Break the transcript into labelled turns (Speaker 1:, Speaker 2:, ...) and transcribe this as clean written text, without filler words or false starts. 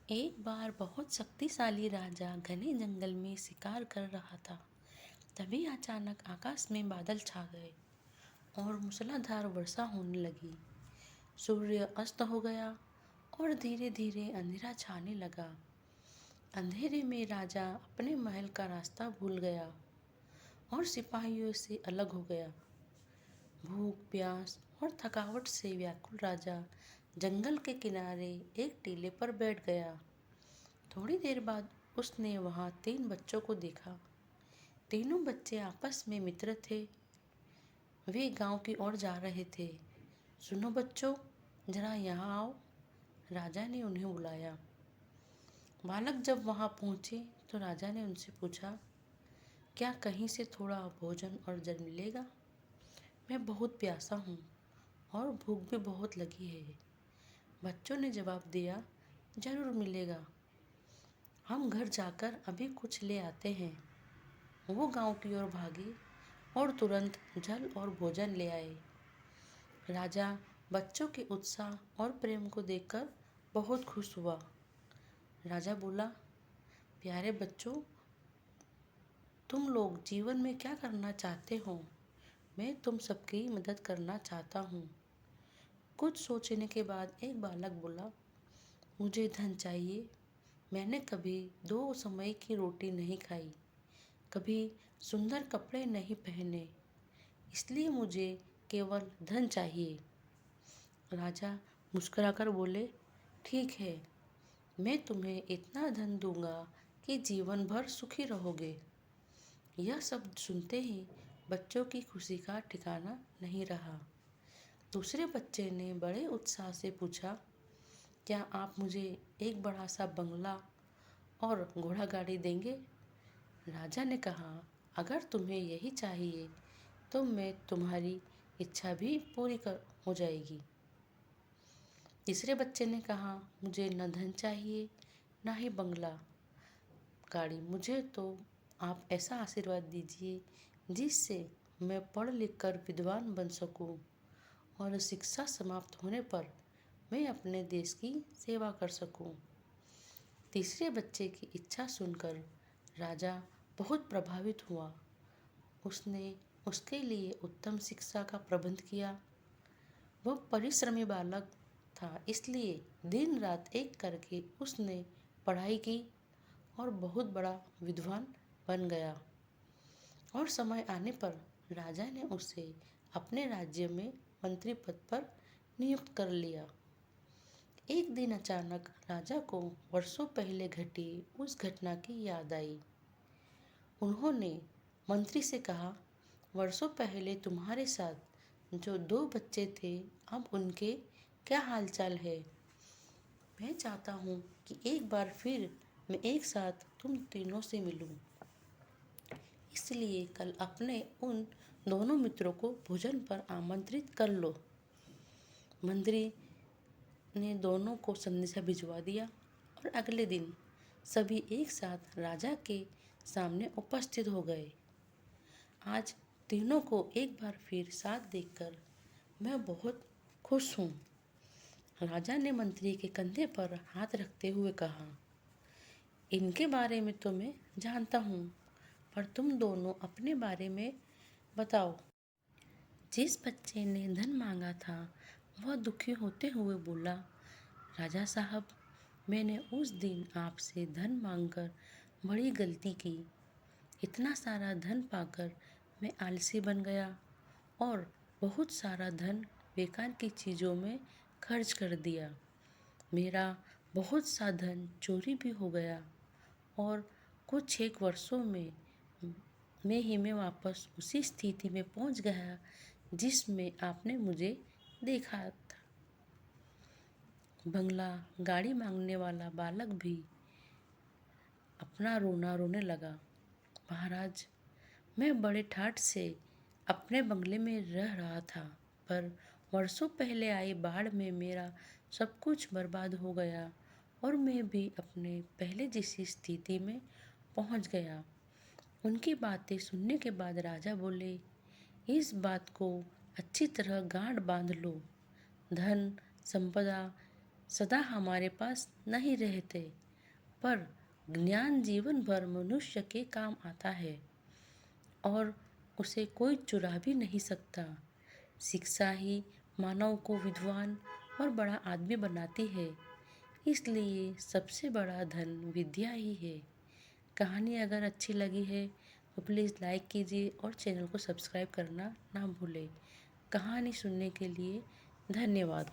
Speaker 1: एक बार बहुत शक्तिशाली राजा घने जंगल में शिकार कर रहा था। तभी अचानक आकाश में बादल छा गए और मूसलाधार वर्षा होने लगी। सूर्य अस्त हो गया और धीरे धीरे अंधेरा छाने लगा। अंधेरे में राजा अपने महल का रास्ता भूल गया और सिपाहियों से अलग हो गया। भूख, प्यास और थकावट से व्याकुल राजा जंगल के किनारे एक टीले पर बैठ गया। थोड़ी देर बाद उसने वहाँ 3 बच्चों को देखा। तीनों बच्चे आपस में मित्र थे। वे गांव की ओर जा रहे थे। सुनो बच्चों, जरा यहाँ आओ, राजा ने उन्हें बुलाया। बालक जब वहाँ पहुँचे तो राजा ने उनसे पूछा, क्या कहीं से थोड़ा भोजन और जल मिलेगा? मैं बहुत प्यासा हूँ और भूख भी बहुत लगी है। बच्चों ने जवाब दिया, जरूर मिलेगा, हम घर जाकर अभी कुछ ले आते हैं। वो गांव की ओर भागे और तुरंत जल और भोजन ले आए। राजा बच्चों के उत्साह और प्रेम को देखकर बहुत खुश हुआ। राजा बोला, प्यारे बच्चों, तुम लोग जीवन में क्या करना चाहते हो? मैं तुम सबकी मदद करना चाहता हूँ। कुछ सोचने के बाद एक बालक बोला, मुझे धन चाहिए। मैंने कभी 2 समय की रोटी नहीं खाई, कभी सुंदर कपड़े नहीं पहने, इसलिए मुझे केवल धन चाहिए। राजा मुस्कुराकर बोले, ठीक है, मैं तुम्हें इतना धन दूंगा कि जीवन भर सुखी रहोगे। यह सब सुनते ही बच्चों की खुशी का ठिकाना नहीं रहा। दूसरे बच्चे ने बड़े उत्साह से पूछा, क्या आप मुझे एक बड़ा सा बंगला और घोड़ा गाड़ी देंगे? राजा ने कहा, अगर तुम्हें यही चाहिए तो मैं तुम्हारी इच्छा भी पूरी कर हो जाएगी। तीसरे बच्चे ने कहा, मुझे न धन चाहिए न ही बंगला गाड़ी, मुझे तो आप ऐसा आशीर्वाद दीजिए जिससे मैं पढ़ लिख कर विद्वान बन सकूं और शिक्षा समाप्त होने पर मैं अपने देश की सेवा कर सकूं। तीसरे बच्चे की इच्छा सुनकर राजा बहुत प्रभावित हुआ। उसने उसके लिए उत्तम शिक्षा का प्रबंध किया। वह परिश्रमी बालक था, इसलिए दिन रात एक करके उसने पढ़ाई की और बहुत बड़ा विद्वान बन गया। और समय आने पर राजा ने उसे अपने राज्य में मंत्री पद पर नियुक्त कर लिया। एक दिन अचानक राजा को वर्षों पहले घटी उस घटना की याद आई। उन्होंने मंत्री से कहा, वर्षों पहले तुम्हारे साथ जो 2 बच्चे थे, अब उनके क्या हालचाल है? मैं चाहता हूँ कि एक बार फिर मैं एक साथ तुम तीनों से मिलूं। इसलिए कल अपने उन दोनों मित्रों को भोजन पर आमंत्रित कर लो। मंत्री ने दोनों को संदेशा भिजवा दिया और अगले दिन सभी एक साथ राजा के सामने उपस्थित हो गए। आज तीनों को एक बार फिर साथ देखकर मैं बहुत खुश हूँ। राजा ने मंत्री के कंधे पर हाथ रखते हुए कहा, इनके बारे में तो मैं जानता हूँ, पर तुम दोनों अपने बारे में बताओ। जिस बच्चे ने धन मांगा था वह दुखी होते हुए बोला, राजा साहब, मैंने उस दिन आपसे धन मांगकर बड़ी गलती की। इतना सारा धन पाकर मैं आलसी बन गया और बहुत सारा धन बेकार की चीज़ों में खर्च कर दिया। मेरा बहुत सा धन चोरी भी हो गया और कुछ एक वर्षों में मैं वापस उसी स्थिति में पहुंच गया जिसमें आपने मुझे देखा था। बंगला गाड़ी मांगने वाला बालक भी अपना रोना रोने लगा। महाराज, मैं बड़े ठाठ से अपने बंगले में रह रहा था, पर वर्षों पहले आई बाढ़ में मेरा सब कुछ बर्बाद हो गया और मैं भी अपने पहले जैसी स्थिति में पहुंच गया। उनकी बातें सुनने के बाद राजा बोले, इस बात को अच्छी तरह गांठ बांध लो। धन संपदा सदा हमारे पास नहीं रहते, पर ज्ञान जीवन भर मनुष्य के काम आता है और उसे कोई चुरा भी नहीं सकता। शिक्षा ही मानव को विद्वान और बड़ा आदमी बनाती है। इसलिए सबसे बड़ा धन विद्या ही है। कहानी अगर अच्छी लगी है तो प्लीज़ लाइक कीजिए और चैनल को सब्सक्राइब करना ना भूलें। कहानी सुनने के लिए धन्यवाद।